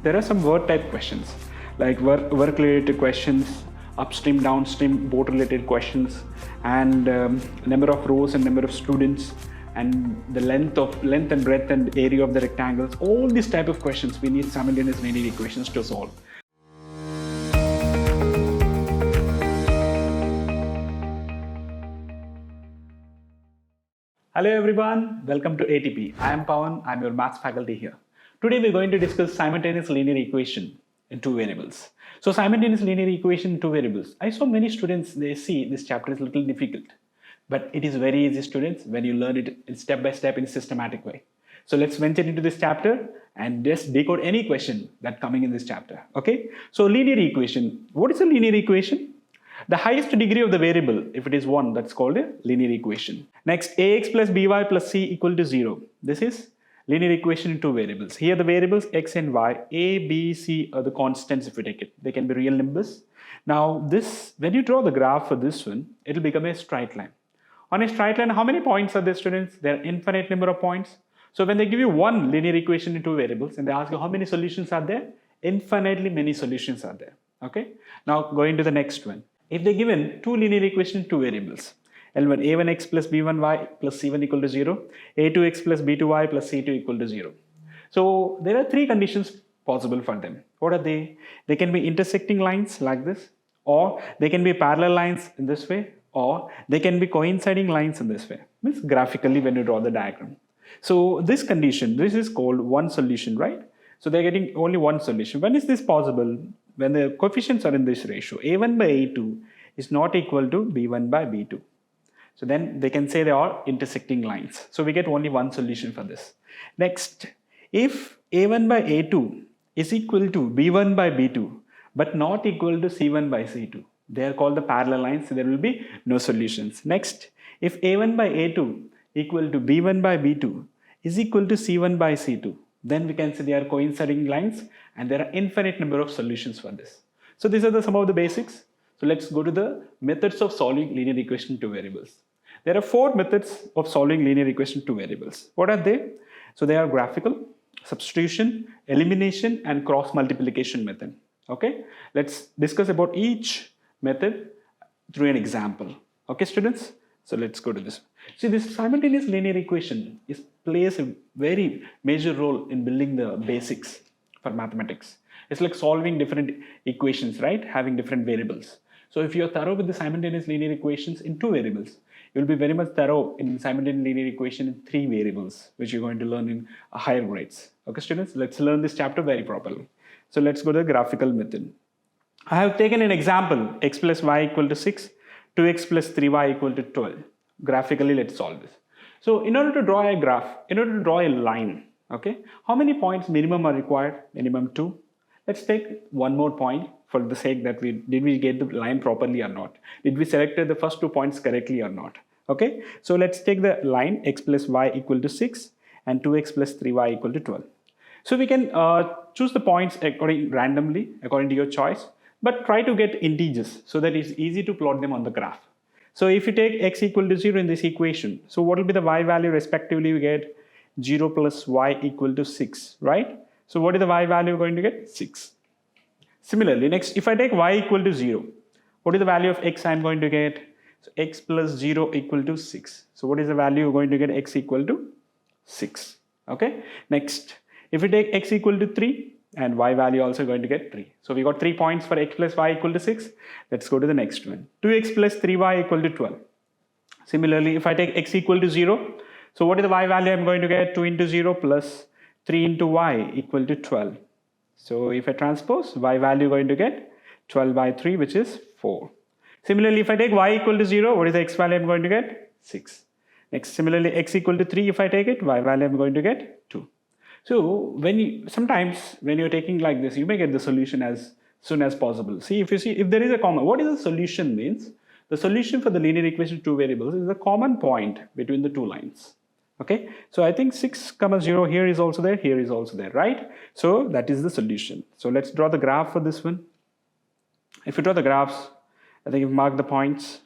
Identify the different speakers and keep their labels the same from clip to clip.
Speaker 1: There are some word type questions like work related questions, upstream, downstream, boat related questions, and number of rows and number of students, and the length and breadth and area of the rectangles. All these type of questions we need simultaneous linear equations to solve. Hello everyone, welcome to ATP. I am Pawan, I am your maths faculty here. Today we are going to discuss simultaneous linear equation in two variables. So simultaneous linear equation in two variables. I saw many students, they see this chapter is a little difficult. But it is very easy, students, when you learn it in step by step in a systematic way. So let's venture into this chapter and just decode any question that's coming in this chapter. Okay? So linear equation. What is a linear equation? The highest degree of the variable, if it is 1, that's called a linear equation. Next, ax plus by plus c equal to 0. This is linear equation in two variables. Here the variables x and y, a, b, c are the constants if you take it. They can be real numbers. Now this, when you draw the graph for this one, it will become a straight line. On a straight line, how many points are there, students? There are infinite number of points. So when they give you one linear equation in two variables and they ask you how many solutions are there, infinitely many solutions are there. Okay. Now going to the next one. If they given two linear equations in two variables, L1 a1x plus b1y plus c1 equal to 0, a2x plus b2y plus c2 equal to 0. So there are three conditions possible for them. What are they? They can be intersecting lines like this, or they can be parallel lines in this way, or they can be coinciding lines in this way. Means graphically when you draw the diagram. So this condition, this is called one solution, right? So they're getting only one solution. When is this possible? When the coefficients are in this ratio, a1 by a2 is not equal to b1 by b2. So then they can say they are intersecting lines. So we get only one solution for this. Next, if a1 by a2 is equal to b1 by b2, but not equal to c1 by c2, they are called the parallel lines, so there will be no solutions. Next, if a1 by a2 equal to b1 by b2 is equal to c1 by c2, then we can say they are coinciding lines and there are infinite number of solutions for this. So these are some of the basics. So let's go to the methods of solving linear equation in two variables. There are four methods of solving linear equation in two variables. What are they? So they are graphical, substitution, elimination, and cross multiplication method. Okay, let's discuss about each method through an example. Okay, students? So let's go to this. See, this simultaneous linear equation plays a very major role in building the basics for mathematics. It's like solving different equations, right? Having different variables. So if you're thorough with the simultaneous linear equations in two variables, you'll be very much thorough in simultaneous linear equation in three variables, which you're going to learn in higher grades. Okay, students, let's learn this chapter very properly. So let's go to the graphical method. I have taken an example, x plus y equal to 6, 2x plus 3y equal to 12. Graphically, let's solve this. So in order to draw a graph, in order to draw a line, okay, how many points minimum are required? Minimum 2. Let's take one more point for the sake that did we get the line properly or not? Did we select the first 2 points correctly or not? Okay, so let's take the line x plus y equal to 6 and 2x plus 3y equal to 12. So we can choose the points randomly according to your choice, but try to get integers so that it's easy to plot them on the graph. So if you take x equal to 0 in this equation, so what will be the y value respectively? We get 0 plus y equal to 6, right? So what is the y value going to get? 6. Similarly, next, if I take y equal to 0, what is the value of x I'm going to get? So x plus 0 equal to 6. So what is the value you're going to get? X equal to 6. Okay. Next, if we take x equal to 3 and y value also going to get 3. So we got 3 points for x plus y equal to 6. Let's go to the next one. 2x plus 3y equal to 12. Similarly, if I take x equal to 0, so what is the y value I'm going to get? 2 into 0 plus 3 into y equal to 12. So if I transpose, y value going to get 12 by 3, which is 4. Similarly, if I take y equal to 0, what is the x value I'm going to get? 6. Next, similarly, x equal to 3, if I take it, y value I'm going to get 2. So sometimes when you're taking like this, you may get the solution as soon as possible. See, if there is a common, what is the solution means? The solution for the linear equation two variables is the common point between the two lines. Okay, so I think 6, 0 here is also there, here is also there, right? So that is the solution. So let's draw the graph for this one. If you draw the graphs, I think you've marked the points.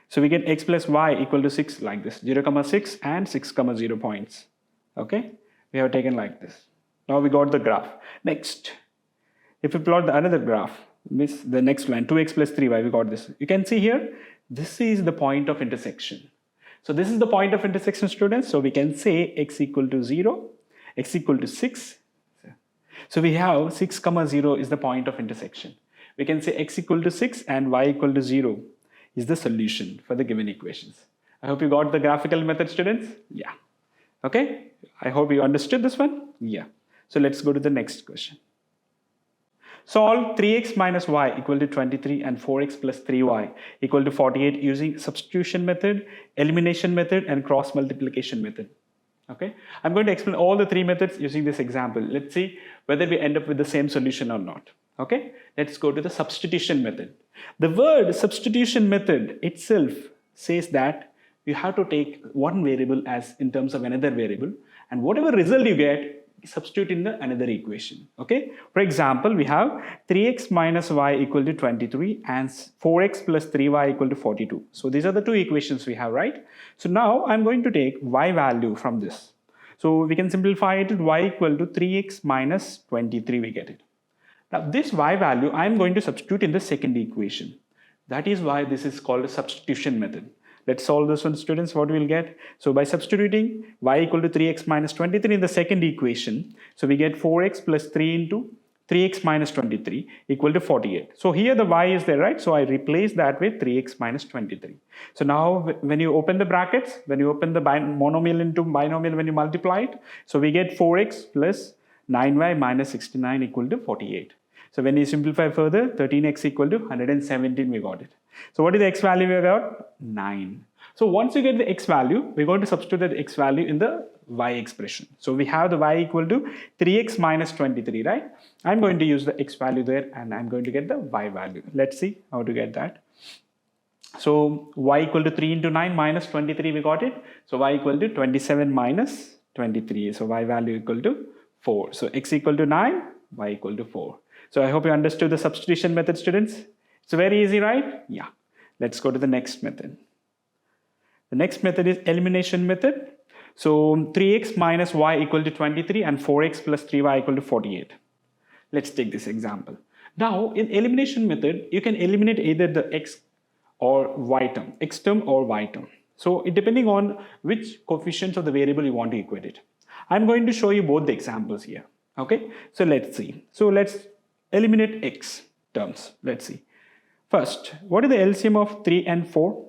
Speaker 1: So we get x plus y equal to 6 like this, 0, 6 and 6, 0 points. Okay, we have taken like this. Now we got the graph. Next, if we plot the another graph, means the next line, 2x plus 3y, we got this. You can see here, this is the point of intersection. So this is the point of intersection, students. So we can say x equal to 0, x equal to 6. So we have 6 comma 0 is the point of intersection. We can say x equal to 6 and y equal to 0 is the solution for the given equations. I hope you got the graphical method, students. Yeah. Okay. I hope you understood this one. Yeah. So let's go to the next question. Solve 3x minus y equal to 23 and 4x plus 3y equal to 48 using substitution method, elimination method, and cross multiplication method. Okay, I'm going to explain all the three methods using this example. Let's see whether we end up with the same solution or not. Okay, let's go to the substitution method. The word substitution method itself says that you have to take one variable as in terms of another variable, and whatever result you get, substitute in the another equation. Okay, for example, we have 3x minus y equal to 23 and 4x plus 3y equal to 42. So these are the two equations we have, right? So now I'm going to take y value from this. So we can simplify it to y equal to 3x minus 23, we get it. Now this y value I'm going to substitute in the second equation. That is why this is called a substitution method. Let's solve this one, students. What we'll get? So by substituting y equal to 3x minus 23 in the second equation, so we get 4x plus 3 into 3x minus 23 equal to 48. So here the y is there, right? So I replace that with 3x minus 23. So now when you open the brackets, when you open the monomial into binomial, when you multiply it, so we get 4x plus 9y minus 69 equal to 48. So when you simplify further, 13x equal to 117, we got it. So what is the x value we got? 9. So once you get the x value, we're going to substitute the x value in the y expression. So we have the y equal to 3x minus 23, right? I'm going to use the x value there and I'm going to get the y value. Let's see how to get that. So y equal to 3 into 9 minus 23, we got it. So y equal to 27 minus 23. So y value equal to 4. So x equal to 9, y equal to 4. So I hope you understood the substitution method, students. It's very easy, right? Yeah. Let's go to the next method. The next method is elimination method. So 3x minus y equal to 23 and 4x plus 3y equal to 48. Let's take this example. Now in elimination method, you can eliminate either the x or y term, x term or y term. So it depending on which coefficients of the variable you want to equate it. I'm going to show you both the examples here. Okay, so let's see. So let's eliminate x terms. Let's see. First, what is the LCM of 3 and 4?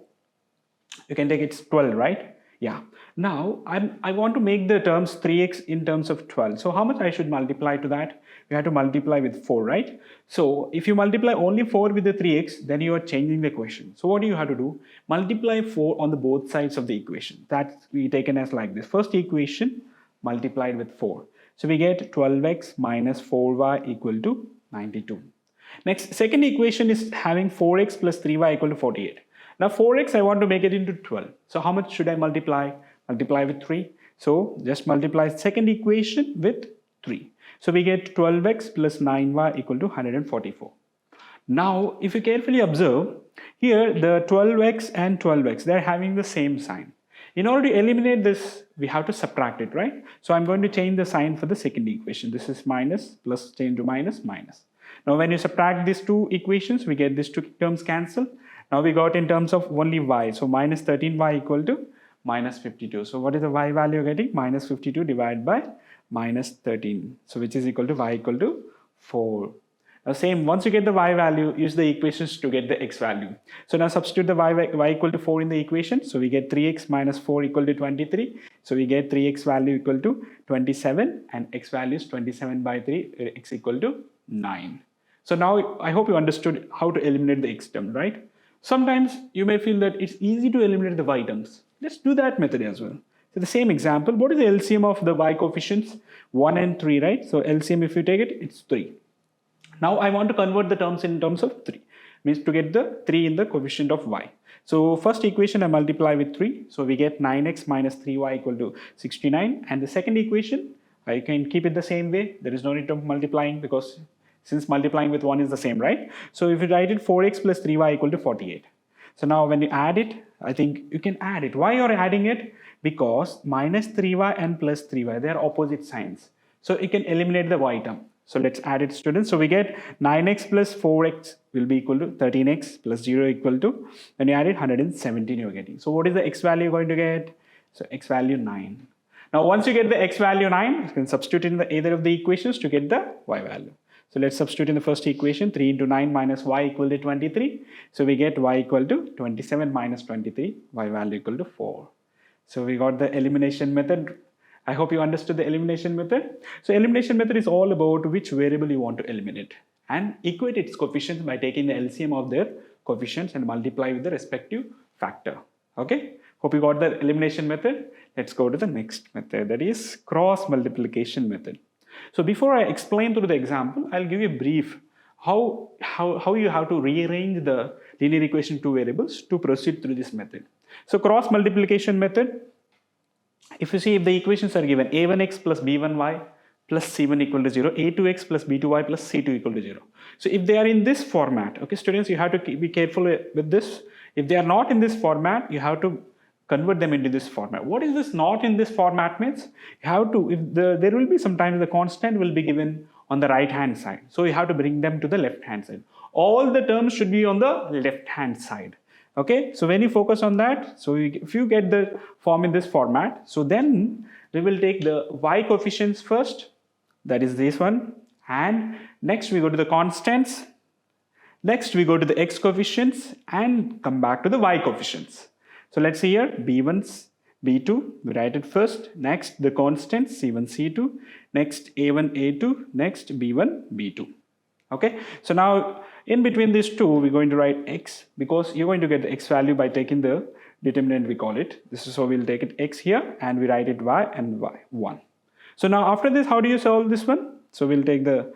Speaker 1: You can take it's 12, right? Yeah. Now, I want to make the terms 3x in terms of 12. So how much I should multiply to that? We have to multiply with 4, right? So if you multiply only 4 with the 3x, then you are changing the equation. So what do you have to do? Multiply 4 on the both sides of the equation. That's we taken as like this. First equation multiplied with 4. So we get 12x minus 4y equal to 92. Next, second equation is having 4x plus 3y equal to 48. Now 4x I want to make it into 12. So how much should I multiply? Multiply with 3. So just multiply second equation with 3. So we get 12x plus 9y equal to 144. Now if you carefully observe, here the 12x and 12x, they're having the same sign. In order to eliminate this, we have to subtract it, right? So I'm going to change the sign for the second equation. This is minus, plus change to minus, minus. Now when you subtract these two equations, we get these two terms cancel. Now we got in terms of only y. So minus 13y equal to minus 52. So what is the y value getting? Minus 52 divided by minus 13. So which is equal to y equal to 4. Now same, once you get the y value, use the equations to get the x value. So now substitute the y equal to 4 in the equation. So we get 3x minus 4 equal to 23. So we get 3x value equal to 27 and x value is 27 by 3, x equal to 9. So now I hope you understood how to eliminate the x term, right? Sometimes you may feel that it's easy to eliminate the y terms. Let's do that method as well. So the same example, what is the LCM of the y coefficients? 1 and 3, right? So LCM, if you take it, it's 3. Now I want to convert the terms in terms of 3. Means to get the 3 in the coefficient of y. So first equation I multiply with 3. So we get 9x minus 3y equal to 69. And the second equation, I can keep it the same way. There is no need of multiplying because since multiplying with 1 is the same, right? So if you write it 4x plus 3y equal to 48. So now when you add it, I think you can add it. Why you're adding it? Because minus 3y and plus 3y, they are opposite signs. So you can eliminate the y term. So let's add it, students. So we get 9x plus 4x will be equal to 13x plus 0 equal to, when you add it, 117 you're getting. So what is the x value you're going to get? So x value 9. Now once you get the x value 9, you can substitute in either of the equations to get the y value. So let's substitute in the first equation. 3 into 9 minus y equal to 23. So we get y equal to 27 minus 23, y value equal to 4. So we got the elimination method. I hope you understood the elimination method. So elimination method is all about which variable you want to eliminate and equate its coefficients by taking the LCM of their coefficients and multiply with the respective factor. Okay. Hope you got the elimination method. Let's go to the next method, that is cross multiplication method. So before I explain through the example, I'll give you a brief how you have to rearrange the linear equation two variables to proceed through this method. So cross multiplication method, if you see, if the equations are given a1x plus b1y plus c1 equal to 0, a2x plus b2y plus c2 equal to 0. So if they are in this format, okay students, you have to be careful with this. If they are not in this format, you have to convert them into this format. What is this not in this format means? You have to, there will be sometimes the constant will be given on the right hand side. So you have to bring them to the left hand side. All the terms should be on the left hand side. Okay, so when you focus on that, so if you get the form in this format, so then we will take the y coefficients first, that is this one, and next we go to the constants, next we go to the x coefficients and come back to the y coefficients. So let's see here, b1, b2, we write it first, next the constants c1, c2, next a1, a2, next b1, b2. Okay, so now in between these two, we're going to write x because you're going to get the x value by taking the determinant, we call it. This is so we'll take it x here and we write it y and y1. So now after this, how do you solve this one? So we'll take the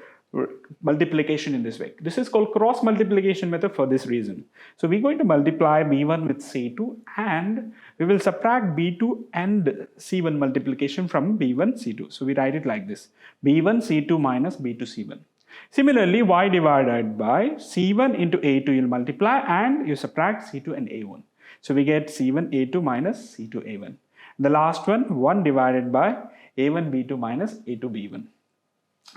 Speaker 1: multiplication in this way. This is called cross multiplication method for this reason. So we're going to multiply b1 with c2 and we will subtract b2 and c1 multiplication from b1 c2. So we write it like this, b1 c2 minus b2 c1. Similarly, y divided by c1 into a2 you'll multiply and you subtract c2 and a1. So we get c1 a2 minus c2 a1. The last one, 1 divided by a1 b2 minus a2 b1.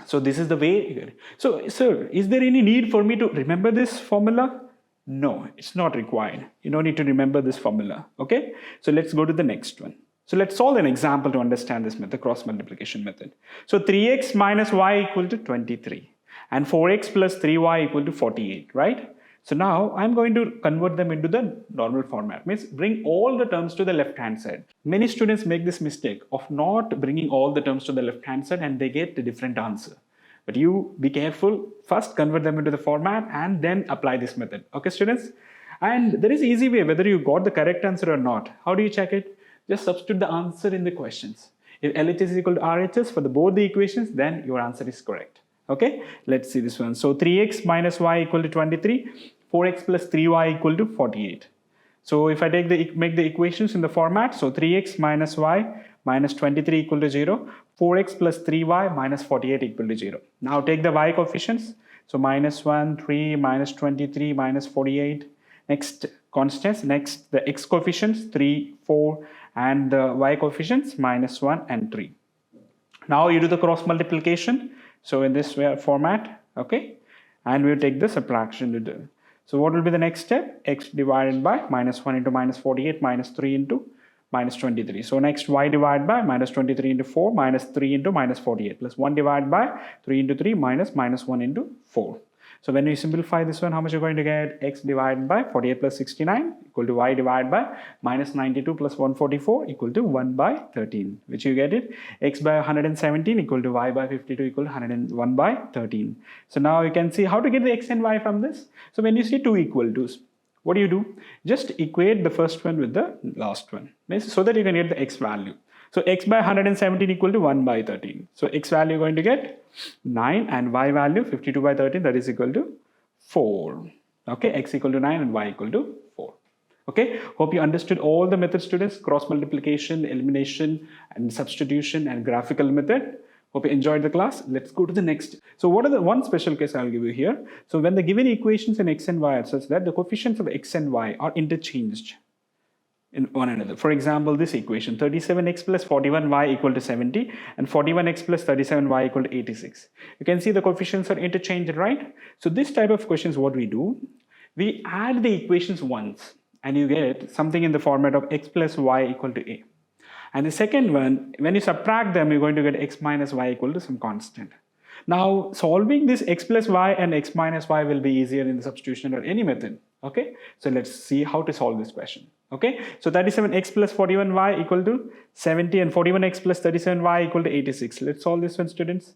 Speaker 1: So this is the way. So sir, is there any need for me to remember this formula? No, it's not required. You don't need to remember this formula. Okay, so let's go to the next one. So let's solve an example to understand this method, cross multiplication method. So 3x minus y equal to 23 and 4x plus 3y equal to 48, right? So now I'm going to convert them into the normal format, means bring all the terms to the left hand side. Many students make this mistake of not bringing all the terms to the left hand side and they get a different answer. But you be careful, first convert them into the format and then apply this method. Okay students? And there is an easy way whether you got the correct answer or not. How do you check it? Just substitute the answer in the questions. If LHS is equal to RHS for both the equations, then your answer is correct. Okay, let's see this one. So 3x minus y equal to 23, 4x plus 3y equal to 48. So if I make the equations in the format, so 3x minus y minus 23 equal to 0, 4x plus 3y minus 48 equal to 0. Now take the y coefficients. So minus 1, 3, minus 23, minus 48. Next constants, next the x coefficients 3, 4 and the y coefficients minus 1 and 3. Now you do the cross multiplication. So in this format, okay, and we'll take the subtraction to do. So what will be the next step? X divided by minus 1 into minus 48 minus 3 into minus 23. So next y divided by minus 23 into 4 minus 3 into minus 48 plus 1 divided by 3 into 3 minus 1 into 4. So when you simplify this one, how much you're going to get? X divided by 48 plus 69 equal to y divided by minus 92 plus 144 equal to 1 by 13, which you get it. X by 117 equal to y by 52 equal to 101 by 13. So now you can see how to get the x and y from this. So when you see two equal to's, what do? Just equate the first one with the last one, so that you can get the x value. So x by 117 equal to 1 by 13. So x value you're going to get 9 and y value 52 by 13, that is equal to 4. Okay, x equal to 9 and y equal to 4. Okay, hope you understood all the methods students, cross multiplication, elimination and substitution and graphical method. Hope you enjoyed the class. Let's go to the next. So what are the one special case I'll give you here. So when the given equations in x and y are such that the coefficients of x and y are interchanged. in one another. For example, this equation 37x plus 41y equal to 70 and 41x plus 37y equal to 86. You can see the coefficients are interchanged, right? So this type of questions, what we do, we add the equations once and you get something in the format of x plus y equal to a. And the second one, when you subtract them, you're going to get x minus y equal to some constant. Now, solving this x plus y and x minus y will be easier in the substitution or any method. Okay, so let's see how to solve this question. Okay, so 37x plus 41y equal to 70 and 41x plus 37y equal to 86. Let's solve this one, students.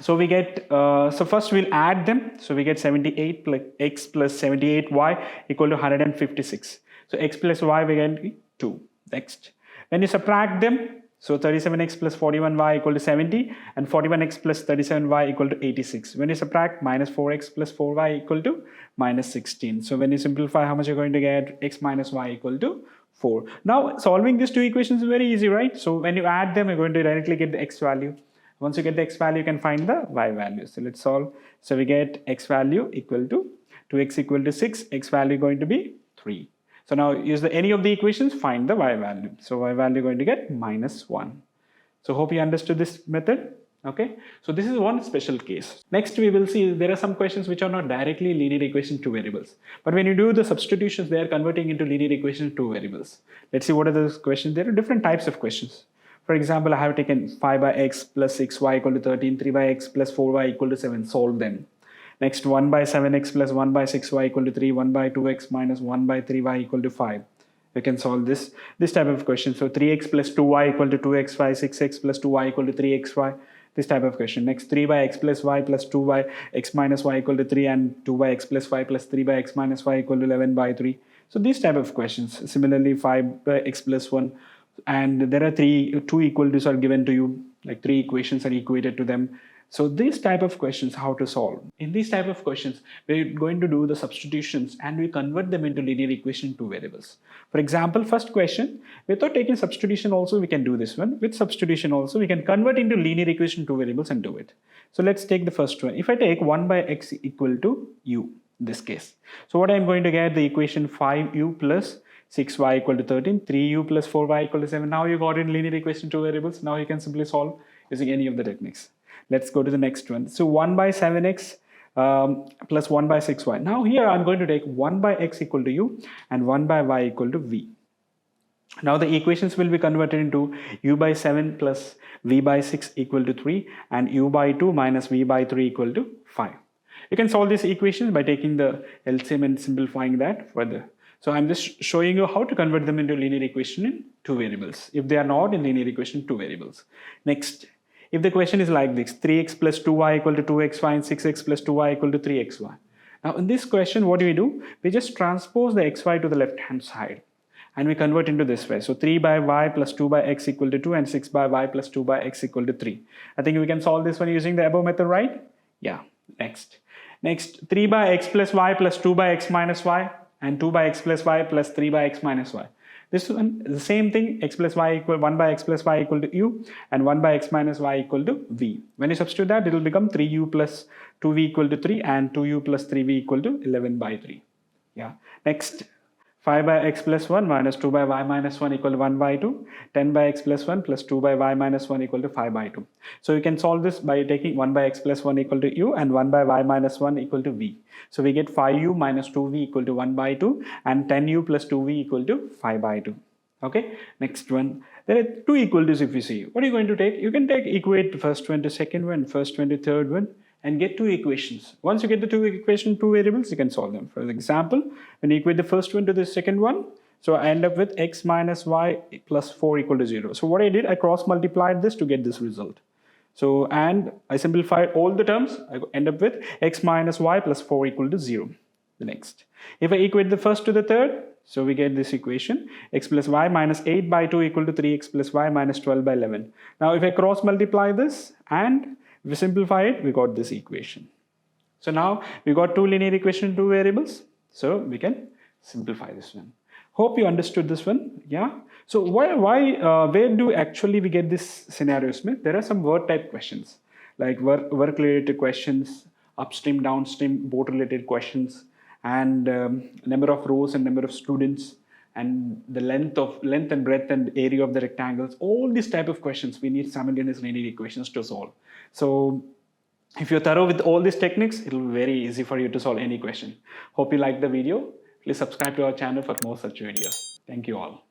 Speaker 1: So we get, so first we'll add them. So we get 78 plus x plus 78y equal to 156. So x plus y we get 2. Next, when you subtract them, so 37x plus 41y equal to 70 and 41x plus 37y equal to 86. When you subtract, minus 4x plus 4y equal to minus 16. So when you simplify, how much you're going to get? X minus y equal to 4. Now solving these two equations is very easy, right? So when you add them, you're going to directly get the x value. Once you get the x value, you can find the y value. So let's solve. So we get x value equal to 2x equal to 6, x value going to be 3. So now use any of the equations, find the y value. So y value going to get minus 1. So hope you understood this method. Okay, so this is one special case. Next we will see there are some questions which are not directly linear equation two variables. But when you do the substitutions, they are converting into linear equation two variables. Let's see what are those questions. There are different types of questions. For example, I have taken 5 by x plus 6y equal to 13, 3 by x plus 4y equal to 7. Solve them. Next, 1 by 7x plus 1 by 6y equal to 3, 1 by 2x minus 1 by 3y equal to 5. We can solve this type of question. So 3x plus 2y equal to 2xy, 6x plus 2y equal to 3xy. This type of question. Next, 3 by x plus y plus 2 by x minus y equal to 3 and 2 by x plus y plus 3 by x minus y equal to 11 by 3. So these type of questions. Similarly, 5 by x plus 1. And there are two equals are given to you, like 3 equations are equated to them. So these type of questions, how to solve? In these type of questions, we're going to do the substitutions and we convert them into linear equation two variables. For example, first question, without taking substitution also, we can do this one. With substitution also, we can convert into linear equation two variables and do it. So let's take the first one. If I take 1 by x equal to u, in this case. So what I'm going to get, the equation 5u plus 6y equal to 13, 3u plus 4y equal to 7. Now you got in linear equation two variables. Now you can simply solve using any of the techniques. Let's go to the next one. So 1 by 7x plus 1 by 6y. Now here I'm going to take 1 by x equal to u and 1 by y equal to v. Now the equations will be converted into u by 7 plus v by 6 equal to 3 and u by 2 minus v by 3 equal to 5. You can solve these equations by taking the LCM and simplifying that further. So I'm just showing you how to convert them into linear equation in two variables if they are not in linear equation two variables. Next, if the question is like this, 3x plus 2y equal to 2xy and 6x plus 2y equal to 3xy. Now in this question, what do? We just transpose the xy to the left hand side and we convert into this way. So 3 by y plus 2 by x equal to 2 and 6 by y plus 2 by x equal to 3. I think we can solve this one using the above method, right? Yeah, next, 3 by x plus y plus 2 by x minus y and 2 by x plus y plus 3 by x minus y. This one is the same thing, x plus y equal 1 by x plus y equal to u and 1 by x minus y equal to v. When you substitute that, it will become 3u plus 2v equal to 3 and 2u plus 3v equal to 11 by 3. Yeah. Next, 5 by x plus 1 minus 2 by y minus 1 equal to 1 by 2, 10 by x plus 1 plus 2 by y minus 1 equal to 5 by 2. So you can solve this by taking 1 by x plus 1 equal to u and 1 by y minus 1 equal to v. So we get 5u minus 2v equal to 1 by 2 and 10u plus 2v equal to 5 by 2. Okay, next one. There are two equalities if you see. What are you going to take? You can equate the first one to second one, first one to third one, and get two equations. Once you get the two equations, two variables, you can solve them. For example, when you equate the first one to the second one, so I end up with x minus y plus 4 equal to 0. So what I did, I cross multiplied this to get this result. So, and I simplified all the terms, I end up with x minus y plus 4 equal to 0. The next. If I equate the first to the third, so we get this equation, x plus y minus 8 by 2 equal to 3x plus y minus 12 by 11. Now if I cross multiply this and we simplify it, we got this equation. So now we got two linear equation, two variables. So we can simplify this one. Hope you understood this one. Yeah. So where do actually we get this scenario, Smith? There are some word type questions like work related questions, upstream, downstream, boat related questions, and number of rows and number of students. and the length and breadth and area of the rectangles, all these type of questions we need simultaneous linear equations to solve. So if you're thorough with all these techniques, it will be very easy for you to solve any question. Hope you liked the video. Please subscribe to our channel for more such videos. Thank you all.